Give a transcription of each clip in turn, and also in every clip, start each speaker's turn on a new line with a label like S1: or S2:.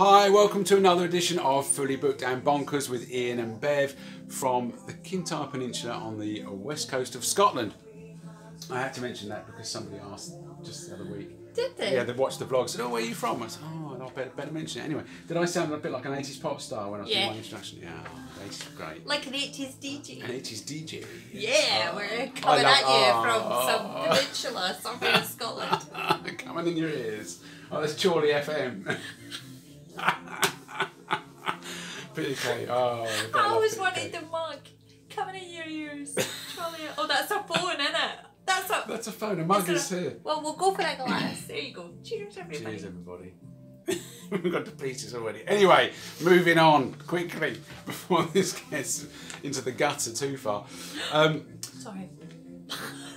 S1: Hi, welcome to another edition of Fully Booked and Bonkers with Ian and Bev from the Kintyre Peninsula on the west coast of Scotland. I had to mention that because somebody asked just the other week.
S2: Did they?
S1: Yeah, they watched the vlog, said, "Oh, where are you from?" I said, "Oh, I'll better mention it." Anyway, did I sound a bit like an 80s pop star when I was doing my introduction? Yeah, 80s were great.
S2: Like an 80s DJ.
S1: An 80s DJ.
S2: Yeah, we're coming at you from some peninsula somewhere in Scotland.
S1: Coming in your ears. Oh, that's Chorley FM. PK. Oh,
S2: I always wanted the mug coming in your ears. Oh, that's a phone, isn't it?
S1: That's a phone. A mug is here.
S2: Well, we'll go for a glass. There you go. Cheers, everybody.
S1: Cheers, everybody. We've got the pieces already. Anyway, moving on quickly before this gets into the gutter too far.
S2: Sorry.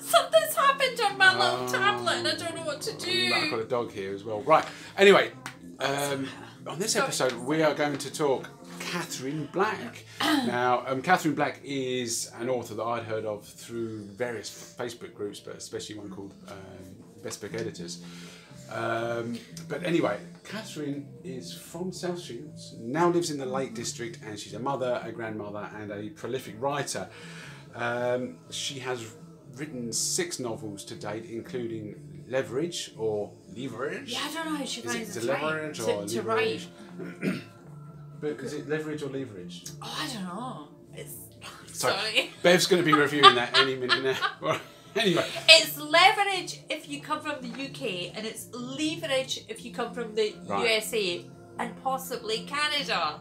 S2: Something's happened on my little tablet and I don't know what to do.
S1: I've got a dog here as well. Right. Anyway, on this episode we are going to talk Katherine Black. Now, Katherine Black is an author that I'd heard of through various Facebook groups, but especially one called Best Book Editors. But anyway, Katherine is from South Shields, now lives in the Lake District, and she's a mother, a grandmother, and a prolific writer. She has written 6 novels to date, including Leverage or Leverage.
S2: Yeah, I don't know how she finds
S1: it. Leverage or
S2: to write.
S1: But is it Leverage or Leverage?
S2: Oh, I don't know. It's
S1: sorry. Bev's going to be reviewing that any minute now. Anyway.
S2: It's Leverage if you come from the UK, and it's Leverage if you come from the USA, and possibly Canada.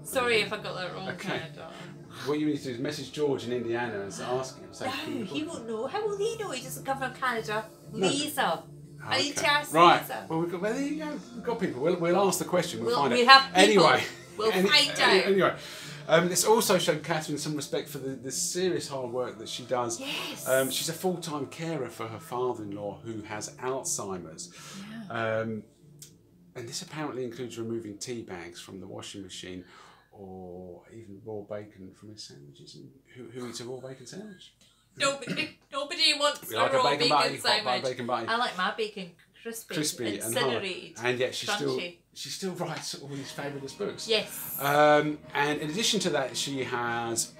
S2: Sorry if I got that wrong, Canada.
S1: What you need to do is message George in Indiana and ask him.
S2: No, he won't know. How will he know? He doesn't come from Canada. Lisa. I need to ask Lisa.
S1: Well, there you go. We've got people. We'll ask the question. We'll find out.
S2: Have people.
S1: Anyway.
S2: We'll find out.
S1: Anyway. It's also shown Katherine some respect for the serious hard work that she does.
S2: Yes.
S1: She's a full-time carer for her father-in-law who has Alzheimer's.
S2: Yeah.
S1: And this apparently includes removing tea bags from the washing machine, or even raw bacon from his sandwiches. And who eats a raw bacon sandwich?
S2: Nobody wants
S1: like
S2: a raw
S1: bacon
S2: sandwich.
S1: Bacon butty.
S2: I like my bacon crispy incinerated,
S1: and yet she still writes all these fabulous books.
S2: Yes.
S1: And in addition to that, she has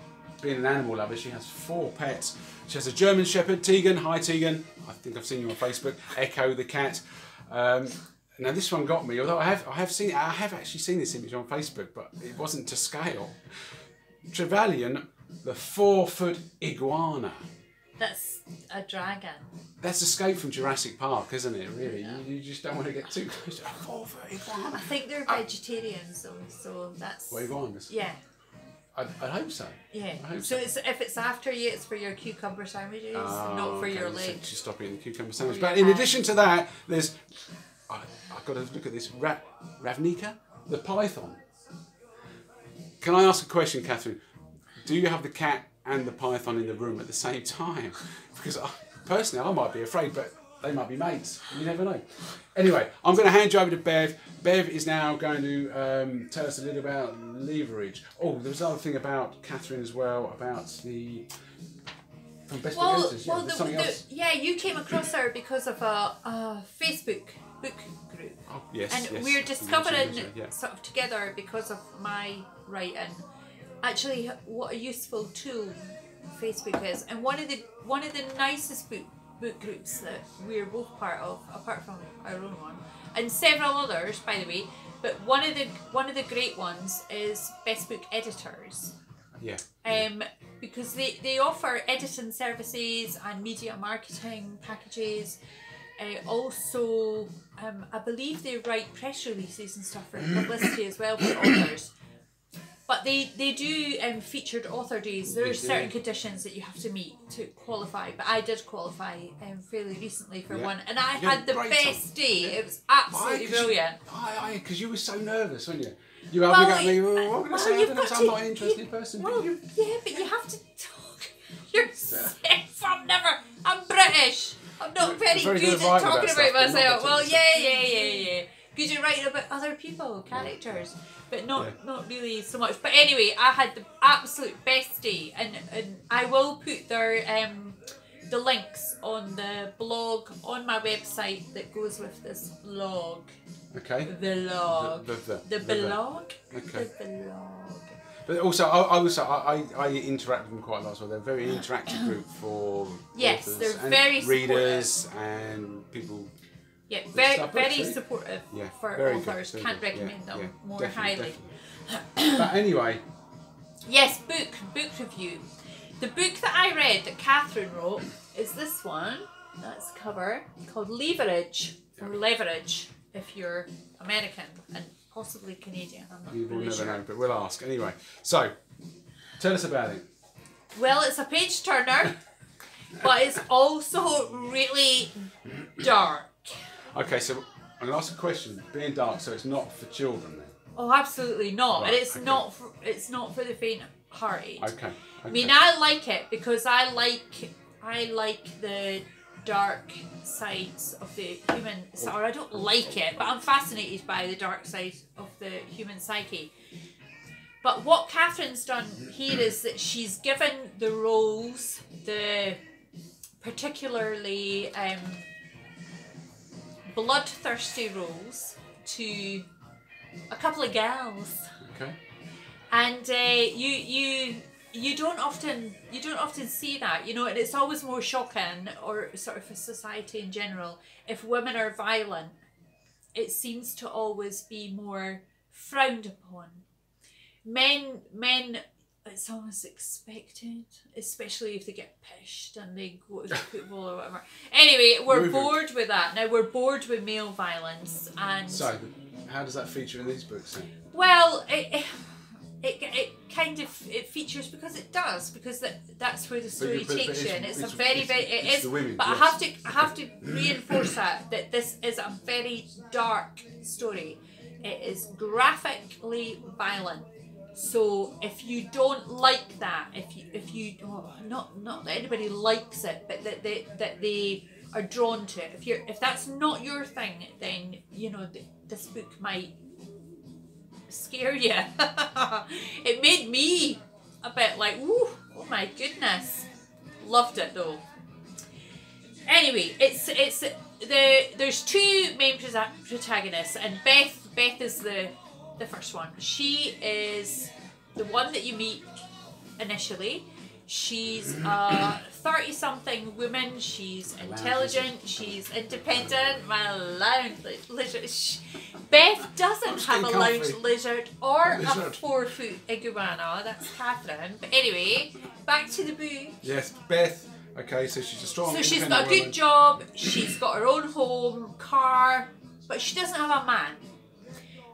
S1: been an animal lover. She has 4 pets. She has a German Shepherd, Tegan. Hi, Tegan. I think I've seen you on Facebook. Echo the cat. Now this one got me. Although I have actually seen this image on Facebook, but it wasn't to scale. Trevelyan, the 4-foot iguana.
S2: That's a dragon.
S1: That's Escape from Jurassic Park, isn't it? Really, you just don't want to get too close to a 4-foot iguana.
S2: I think they're vegetarians, though, so that's.
S1: What, iguanas?
S2: Yeah.
S1: I hope so.
S2: Yeah.
S1: I hope
S2: so if it's after you, it's for your cucumber sandwiches, not for your legs.
S1: So stop eating the cucumber sandwich. But in addition to that, there's. I've got to look at this. Ravnica, the python. Can I ask a question, Katherine? Do you have the cat and the python in the room at the same time? Because personally, I might be afraid, but they might be mates. You never know. Anyway, I'm going to hand you over to Bev. Bev is now going to tell us a little about Leverage. Oh, there was another thing about Katherine as well, about the... From Best Book Editors.
S2: Yeah, you came across her because of a Facebook book group.
S1: Oh, yes,
S2: and we're discovering sort of together because of my writing. Actually, what a useful tool Facebook is, and one of the nicest book groups that we're both part of, apart from our own one, and several others, by the way. But one of the great ones is Best Book Editors.
S1: Yeah.
S2: Because they offer editing services and media marketing packages. Also, I believe they write press releases and stuff for publicity as well for authors. But they do featured author days. There are certain conditions that you have to meet to qualify. But I did qualify fairly recently for one, and I had the best day. It was absolutely brilliant.
S1: Because you were so nervous, weren't you? You were looking at me. What can I say? I don't know, I'm not an interesting person.
S2: Well, yeah, but you have to talk yourself. I'm British. I'm not very good at talking about myself. Well, yeah. Because you're writing about other people, characters, but not really so much. But anyway, I had the absolute best day, and I will put their the links on the blog on my website that goes with this vlog.
S1: Okay.
S2: The blog. The blog.
S1: Okay.
S2: The blog.
S1: But also, I interact with them quite a lot. So they're a very interactive group for
S2: yes,
S1: authors
S2: they're
S1: and
S2: very
S1: readers
S2: supportive.
S1: And people.
S2: Yeah, very supportive for
S1: very
S2: authors.
S1: good,
S2: Can't recommend them more
S1: definitely,
S2: highly.
S1: Definitely. But anyway.
S2: Yes, book review. The book that I read that Katherine wrote is this one. That's the cover, called Leverage, or Leverage if you're American and possibly Canadian. I'm not
S1: We'll
S2: really
S1: never
S2: sure.
S1: know, but we'll ask. Anyway, so tell us about it.
S2: Well, it's a page turner, but it's also really dark.
S1: Okay, so I'm going to ask a question. Being dark, so it's not for children then?
S2: Oh, absolutely not.
S1: Right,
S2: And it's
S1: okay.
S2: not for the faint-hearted.
S1: Okay.
S2: I mean, I like it because I like the dark sides of the human. Or I don't like it, but I'm fascinated by the dark side of the human psyche. But what Katherine's done here is that she's given the roles, the particularly bloodthirsty roles, to a couple of gals.
S1: Okay.
S2: And you don't often see that, you know, and it's always more shocking, or sort of for society in general, if women are violent. It seems to always be more frowned upon. Men, it's almost expected, especially if they get pished and they go to the football or whatever. Anyway, we're bored with that. Now we're bored with male violence, and
S1: so how does that feature in these books then?
S2: Well, it kind of features because it does, because that's where the story takes you, and it's a very it is.
S1: Women,
S2: but
S1: yes.
S2: I have to reinforce that this is a very dark story. It is graphically violent. So if you don't like that, if you not that anybody likes it, but that they are drawn to it. If that's not your thing, then you know this book might scare you. It made me a bit like, ooh, oh my goodness. Loved it though. Anyway, there's two main protagonists, and Beth is the first one. She is the one that you meet initially. She's a 30-something woman. She's intelligent. She's independent. My lounge lizard. Beth doesn't have a lounge lizard or a 4-foot iguana. That's Katherine. But anyway, back to the book.
S1: Yes, Beth. Okay, so she's a strong.
S2: So she's got a good job. She's got her own home, car, but she doesn't have a man.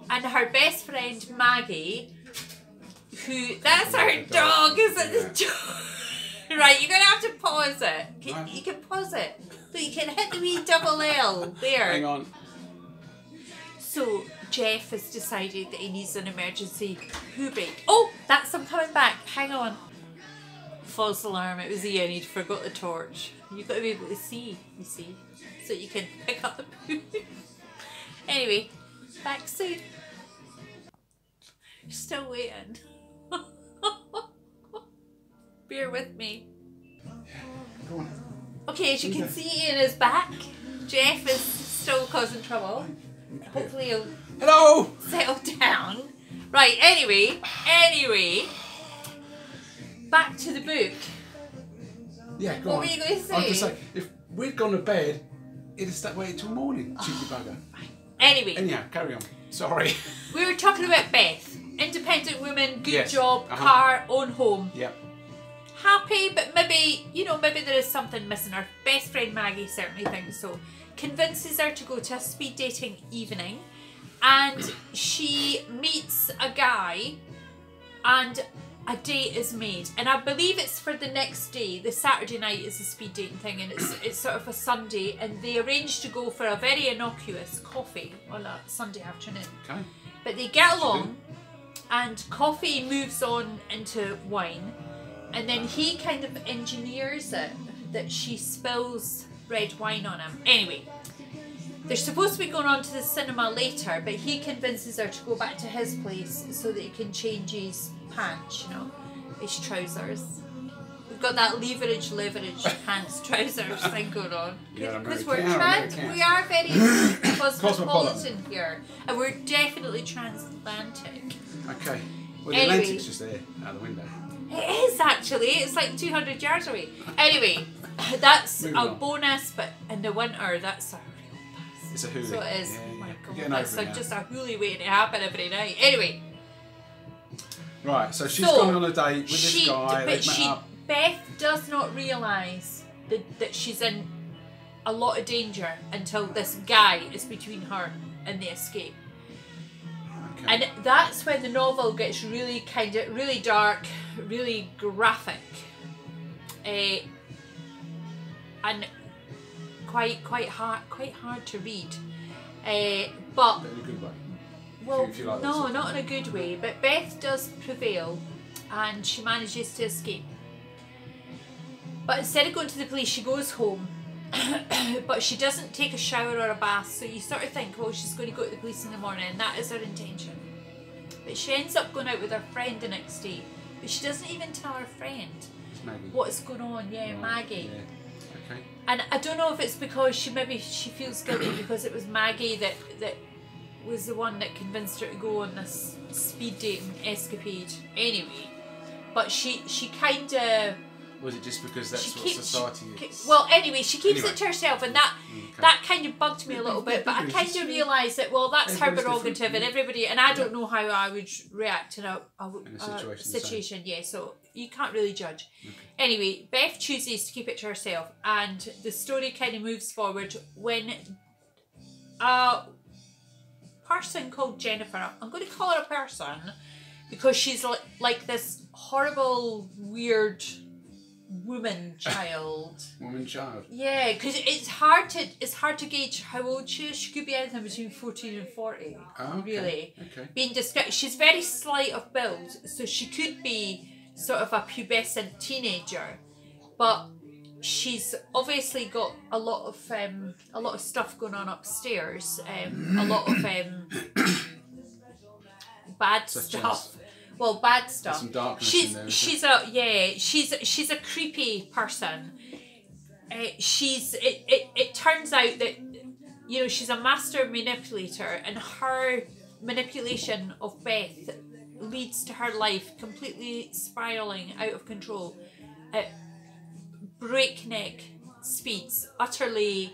S2: And her best friend Maggie, that's her dog, isn't it? Yeah. Right, you're gonna have to pause it. You can pause it, but you can hit the wee double L there.
S1: Hang on.
S2: So Jeff has decided that he needs an emergency poo break. Oh, that's him coming back. Hang on. False alarm. It was Ian. He'd forgot the torch. You've got to be able to see. You see, so you can pick up the poo. Anyway. Back soon. You're still waiting. Bear with me.
S1: Go on.
S2: Okay, as you can see, Ian is back. Jeff is still causing trouble. Hopefully he'll settle down. Right, anyway. Back to the book.
S1: Yeah, go
S2: on. What
S1: were
S2: you going to say?
S1: I was going to say, if we'd gone to bed, it'd have stayed waiting till morning, cheeky bugger.
S2: Anyway.
S1: Anyhow, carry on. Sorry.
S2: We were talking about Beth. Independent woman, good
S1: yes.
S2: job, car, own home.
S1: Yep.
S2: Happy, but maybe there is something missing. Her best friend Maggie certainly thinks so. Convinces her to go to a speed dating evening, and she meets a guy, and a date is made. And I believe it's for the next day. The Saturday night is a speed dating thing, and it's sort of a Sunday, and they arrange to go for a very innocuous coffee on a Sunday afternoon.
S1: Okay.
S2: But they get along, and coffee moves on into wine, and then he kind of engineers it that she spills red wine on him. Anyway, they're supposed to be going on to the cinema later, but he convinces her to go back to his place so that he can change his pants, you know, his trousers. got that leverage pants trousers thing going on.
S1: Yeah,
S2: because
S1: we
S2: are very cosmopolitan here, and we're definitely transatlantic.
S1: Okay. Well, the
S2: Anyway.
S1: Atlantic's just there out the window.
S2: It is actually. It's like 200 yards away. Anyway, that's
S1: Moving
S2: a
S1: on.
S2: bonus, but in the winter, that's a real pass.
S1: It's a hoolie.
S2: So it is.
S1: Yeah,
S2: Oh my
S1: yeah.
S2: God,
S1: Getting
S2: that's
S1: over it now.
S2: just a hoolie waiting to happen every night. Anyway.
S1: Right, so she's
S2: So,
S1: gone on a date with this guy. They've met up.
S2: Beth does not realise that she's in a lot of danger until this guy is between her and the escape.
S1: Okay.
S2: And that's when the novel gets really really dark, really graphic, and quite hard to read. But
S1: But in a good way.
S2: well,
S1: if you like that
S2: no,
S1: sort of
S2: not in a good way. But Beth does prevail, and she manages to escape. But instead of going to the police, she goes home. But she doesn't take a shower or a bath, so you sort of think, well, she's going to go to the police in the morning, and that is her intention. But she ends up going out with her friend the next day, but she doesn't even tell her friend
S1: It's Maggie.
S2: what's going on. Yeah,
S1: Right,
S2: Maggie.
S1: Yeah. Okay.
S2: And I don't know if it's because she feels guilty because it was Maggie that was the one that convinced her to go on this speed dating escapade anyway. But she kind of...
S1: Was it just because that's what society is?
S2: Well, anyway, she keeps
S1: Anyway.
S2: it to herself, and that kind of bugged me a little bit. But I kind of realised that, well, that's her
S1: Everybody's
S2: prerogative,
S1: different.
S2: and everybody, and I don't know how I would react in a
S1: situation,
S2: situation. Yeah, so you can't really judge.
S1: Okay.
S2: Anyway, Beth chooses to keep it to herself, and the story kind of moves forward when a person called Jennifer, I'm going to call her a person because she's like this horrible, weird woman child.
S1: Woman child.
S2: Yeah, because it's hard to gauge how old she is. She could be anything between 14 and 40.
S1: Oh, okay.
S2: Really.
S1: Okay.
S2: Being described, she's very slight of build, so she could be sort of a pubescent teenager, but she's obviously got a lot of stuff going on upstairs. A lot of bad
S1: Such
S2: stuff.
S1: as?
S2: Well, bad stuff.
S1: Some darkness in there,
S2: she's a creepy person. It turns out that, you know, she's a master manipulator, and her manipulation of Beth leads to her life completely spiraling out of control at breakneck speeds. Utterly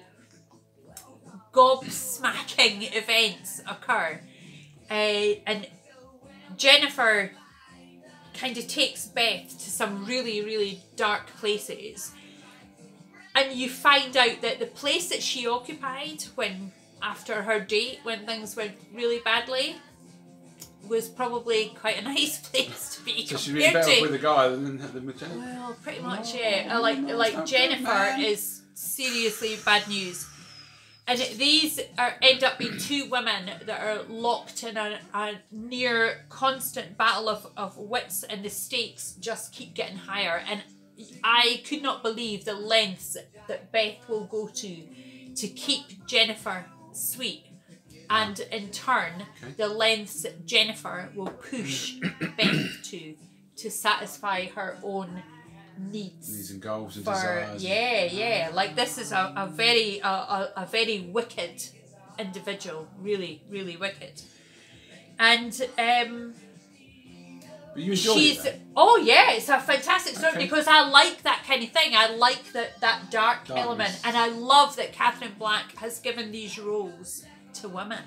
S2: gobsmacking events occur, and Jennifer kind of takes Beth to some really, really dark places, and you find out that the place that she occupied after her date, when things went really badly, was probably quite a nice place to be.
S1: So she's been better off with a guy than with Jennifer?
S2: Well, pretty much, yeah. Like Jennifer is seriously bad news. And these end up being two women that are locked in a near constant battle of wits, and the stakes just keep getting higher. And I could not believe the lengths that Beth will go to keep Jennifer sweet. And in turn, the lengths that Jennifer will push Beth to satisfy her own needs
S1: and goals and
S2: for,
S1: desires.
S2: yeah. Like, this is a very wicked individual, really, really wicked. And
S1: but you enjoyed it, though?
S2: oh yeah, it's a fantastic story because I like that kind of thing. I like that dark
S1: Darkness.
S2: element, and I love that Katherine Black has given these roles to women,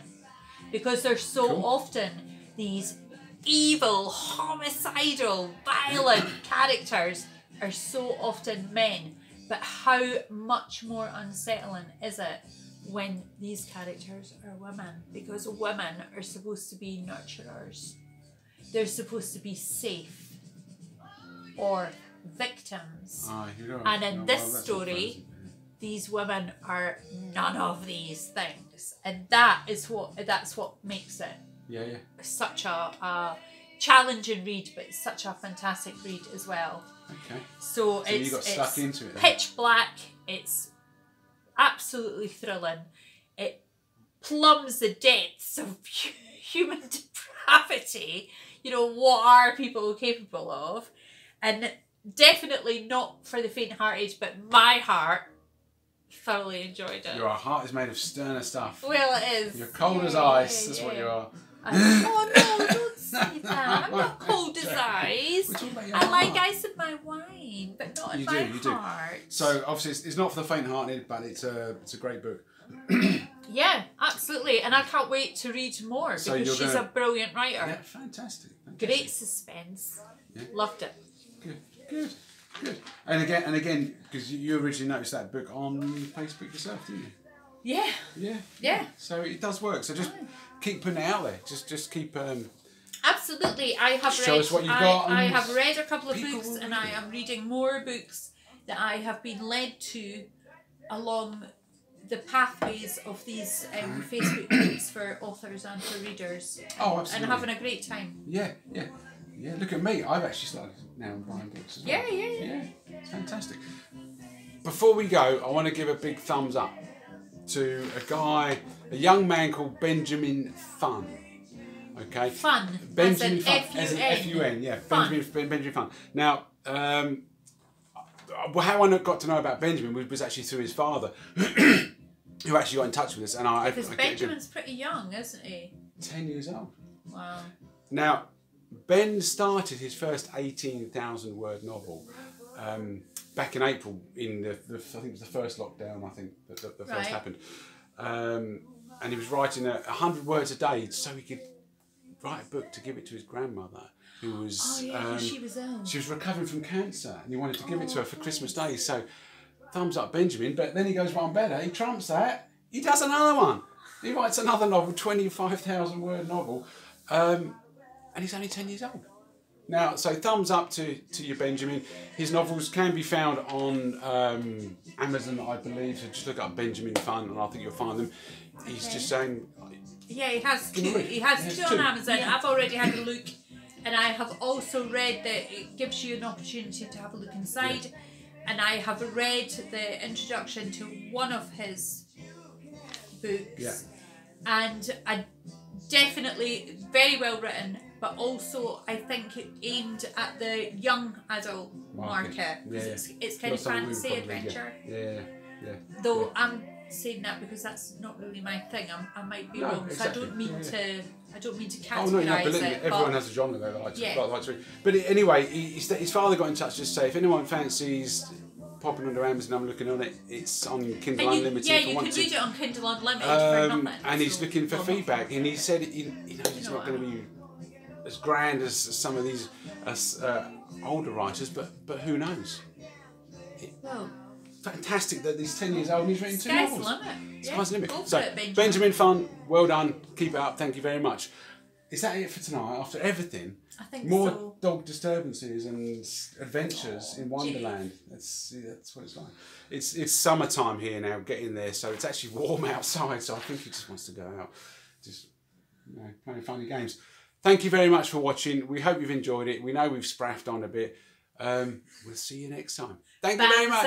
S2: because they're so often these evil, homicidal, violent characters are so often men. But how much more unsettling is it when these characters are women? Because women are supposed to be nurturers. They're supposed to be safe or victims. And in this story, these women are none of these things, and that's what makes it such a challenging read, but it's such a fantastic read as well.
S1: Okay.
S2: So
S1: you got stuck into it then?
S2: Pitch black. It's absolutely thrilling. It plumbs the depths of human depravity. You know, what are people capable of? And definitely not for the faint-hearted, but my heart thoroughly enjoyed it.
S1: Your heart is made of sterner stuff.
S2: Well, it is.
S1: You're cold as ice. That's what you are.
S2: Oh no, don't say that. I'm not cold as ice. I like ice in my wine, but not in my heart.
S1: So obviously it's not for the faint-hearted, but it's a great book.
S2: Yeah, absolutely. And I can't wait to read more because she's a brilliant writer.
S1: Yeah, fantastic.
S2: Great suspense. Yeah. Loved it.
S1: Good. And again, because you originally noticed that book on Facebook yourself, didn't you? Yeah. So it does work. So just keep putting it out there. Just keep.
S2: Absolutely, I have
S1: show
S2: read.
S1: us what you've got.
S2: I have read a couple of books, and I am reading more books that I have been led to along the pathways of these Facebook groups for authors and for readers.
S1: Oh, absolutely.
S2: And having a great time.
S1: Yeah. Look at me. I've actually started now buying books as well. Yeah. It's fantastic. Before we go, I want to give a big thumbs up to a young man called Benjamin Fun. Okay.
S2: Fun.
S1: Benjamin Fun.
S2: As an
S1: F-U-N. Yeah.
S2: Fun.
S1: Benjamin Fun. Now, how I got to know about Benjamin was actually through his father, who actually got in touch with us. And
S2: because Benjamin's pretty young, isn't he?
S1: 10 years old.
S2: Wow.
S1: Now, Ben started his first 18,000 word novel back in April in I think it was the first lockdown. I think that first happened, and he was writing 100 words a day so he could write a book to give it to his grandmother, who was
S2: she was ill.
S1: She was recovering from cancer, and he wanted to give it to her for Christmas Day. So, thumbs up, Benjamin. But then he goes one better. He trumps that. He does another one. He writes another novel, 25,000 word novel. And he's only 10 years old. Now, so thumbs up to you, Benjamin. His novels can be found on Amazon, I believe. So just look up Benjamin Fun, and I think you'll find them. He's just saying...
S2: Yeah, he has two. He has two on Amazon. Yeah. I've already had a look. And I have also read that it gives you an opportunity to have a look inside. Yeah. And I have read the introduction to one of his books. Yeah. And I definitely very well written, but also I think it aimed at the young adult market. It's kind of fantasy adventure.
S1: Yeah.
S2: Though I'm saying that because that's not really my thing. I might be wrong, exactly. So I don't mean to categorise it.
S1: Everyone has a genre they like to read. But anyway, his father got in touch to say if anyone fancies popping under Amazon, I'm looking on it. It's on Kindle Unlimited.
S2: Yeah, you can read it on Kindle Unlimited for nothing.
S1: And he's looking for feedback, and he said it's not going to be as grand as some of these older writers, but who knows? Fantastic that he's 10 years old and he's written 2 novels. Sky's the limit. So Benjamin Fun, well done. Keep it up. Thank you very much. Is that it for tonight? After everything,
S2: I think
S1: more dog disturbances and adventures in Wonderland. That's what it's like. It's summertime here now, getting there, so it's actually warm outside. So I think he just wants to go out, just playing funny games. Thank you very much for watching. We hope you've enjoyed it. We know we've spraffed on a bit. We'll see you next time. Thank you very much.